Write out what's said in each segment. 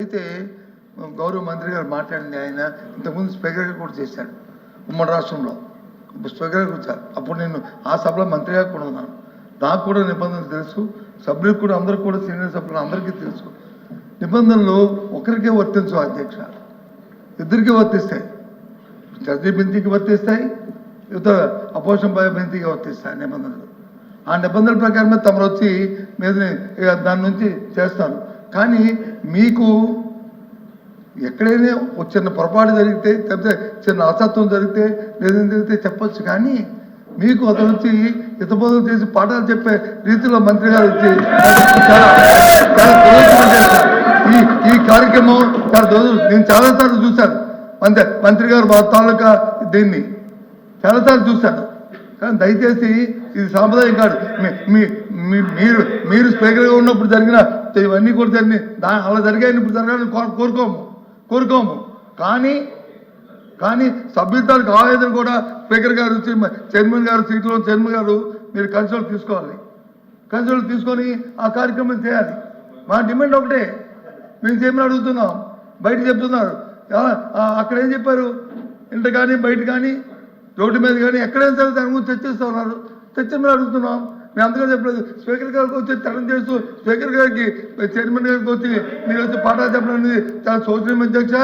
ఏదైతే గౌరవ మంత్రి గారు మాట్లాడింది, ఆయన ఇంతకుముందు స్పీకర్గా కూడా చేశాడు ఉమ్మడి రాష్ట్రంలో, స్పీకర్గా కూర్చారు. అప్పుడు నేను ఆ సభలో మంత్రిగా కూడా ఉన్నాను. నాకు కూడా నిబంధనలు తెలుసు, సభ్యులకు కూడా, అందరికీ కూడా, సీనియర్ సభ్యులు అందరికీ తెలుసు. నిబంధనలు ఒకరికే వర్తించవు అధ్యక్ష, ఇద్దరికీ వర్తిస్తాయి. చర్చీ బెంచీకి వర్తిస్తాయి, యువత అపోజిషన్ బెంచీకి వర్తిస్తాయి నిబంధనలు. ఆ నిబంధనల ప్రకారమే తమరు వచ్చి మీద దాని నుంచి చేస్తారు. కానీ మీకు ఎక్కడైనా ఒక చిన్న పొరపాటు జరిగితే, లేకపోతే చిన్న అసత్వం జరిగితే, లేదని జరిగితే చెప్పొచ్చు. కానీ మీకు అతను వచ్చి హితబోధన చేసి పాఠాలు చెప్పే రీతిలో మంత్రి గారు వచ్చి ఈ కార్యక్రమం నేను చాలాసార్లు చూశాను. మంత్రి గారు మా తాలూకా దీన్ని చాలాసార్లు చూశాను. కానీ దయచేసి ఇది సాంప్రదాయం కాదు. మీరు స్పీకర్గా ఉన్నప్పుడు జరిగిన ఇవన్నీ కూడా జరిగినాయి, అలా జరిగాయని ఇప్పుడు జరగాలని కోరుకోము. కానీ సభ్యుతాలకు ఆవేదన కూడా స్పీకర్ గారు, చైర్మన్ గారు, సీట్లో చైర్మన్ గారు మీరు కన్సల్ట్ తీసుకోవాలి. కన్సల్ట్ తీసుకొని ఆ కార్యక్రమం చేయాలి. మా డిమాండ్ ఒకటే, మేము చేయమని అడుగుతున్నాం. బయట చెప్తున్నారు, అక్కడ ఏం చెప్పారు, ఇంట కానీ బయట కానీ రోడ్డు మీద కానీ ఎక్కడైనా సరే దాని గురించి చర్చిస్తూ ఉన్నారు. చర్చమని అడుగుతున్నాం. మేము అంతగా చెప్పలేదు. స్పీకర్ గారికి వచ్చి తరం చేస్తూ స్పీకర్ గారికి, చైర్మన్ గారికి వచ్చి మీరు వచ్చి పాఠాలు చెప్పడం అనేది చాలా శోచనీయం అధ్యక్ష.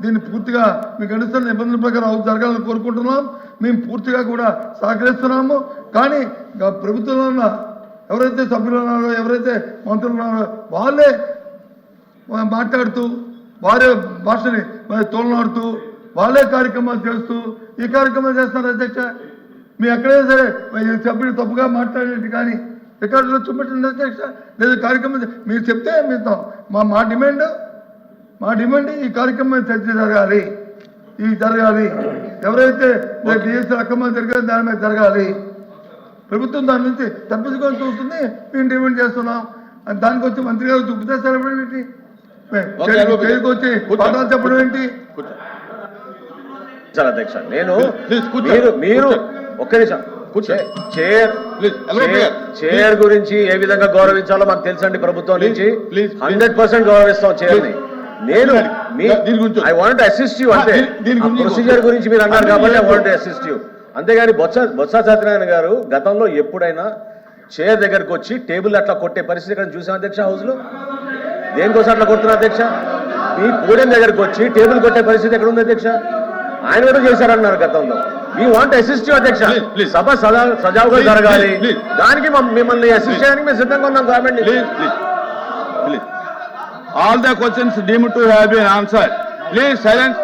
దీన్ని పూర్తిగా మీకు అనుసరణ నిబంధనల ప్రకారం జరగాలని కోరుకుంటున్నాం. మేము పూర్తిగా కూడా సహకరిస్తున్నాము. కానీ ప్రభుత్వంలో ఉన్న ఎవరైతే సభ్యులు ఉన్నారో, ఎవరైతే మంత్రులు ఉన్నారో వాళ్ళే మాట్లాడుతూ, వారే భాషని తోలనాడుతూ, వాళ్ళే కార్యక్రమాలు చేస్తూ ఈ కార్యక్రమాలు చేస్తున్నారు అధ్యక్ష. మీ ఎక్కడైనా సరే సభ్యులు తప్పుగా మాట్లాడేది కానీ రికార్డులో చూపెట్టండి అధ్యక్ష. లేదా కార్యక్రమం మీరు చెప్తే మీతో మా డిమాండ్ ఈ కార్యక్రమం చర్చ జరగాలి. ఎవరైతే డిఎస్సీ అక్రమాలు జరిగారో దాని మీద జరగాలి. ప్రభుత్వం దాని నుంచి తప్పించుకొని చూస్తుంది, మేము డిమాండ్ చేస్తున్నాం. దానికి వచ్చి మంత్రి గారు చూపితే సరిపడం ఏంటి, వచ్చి పాఠాలు చెప్పడం ఏంటి? అధ్యక్ష నేను మీరు ఒక్క నిమిషం చైర్ గురించి ఏ విధంగా గౌరవించాలో మాకు తెలుసండి. ప్రభుత్వం నుంచి 100% గౌరవిస్తాం చైర్ ని. నేను I want to assist you, అంటే ప్రొసీజర్ గురించి మీరు అన్నారు కాబట్టి I want to assist you. అంతేగాని బొత్స సత్యనారాయణ గారు గతంలో ఎప్పుడైనా చైర్ దగ్గరకు వచ్చి టేబుల్ అట్లా కొట్టే పరిస్థితి ఇక్కడ చూసాం అధ్యక్ష. హౌస్ లో దేనికోసం అట్లా కొడుతున్నారు అధ్యక్ష? మీ పోడియం దగ్గరకు వచ్చి టేబుల్ కొట్టే పరిస్థితి ఎక్కడ ఉంది అధ్యక్ష? ఆయన కూడా చేశారన్నారు గతంలో. వీ వాంట్ అసిస్ట్ యూ అధ్యక్ష. సభ సజావుగా జరగాలి, దానికి మిమ్మల్ని అసిస్ట్ చేయడానికి మేము సిద్ధంగా ఉన్నాం. Government all the questions deemed to have been answered. Please silence.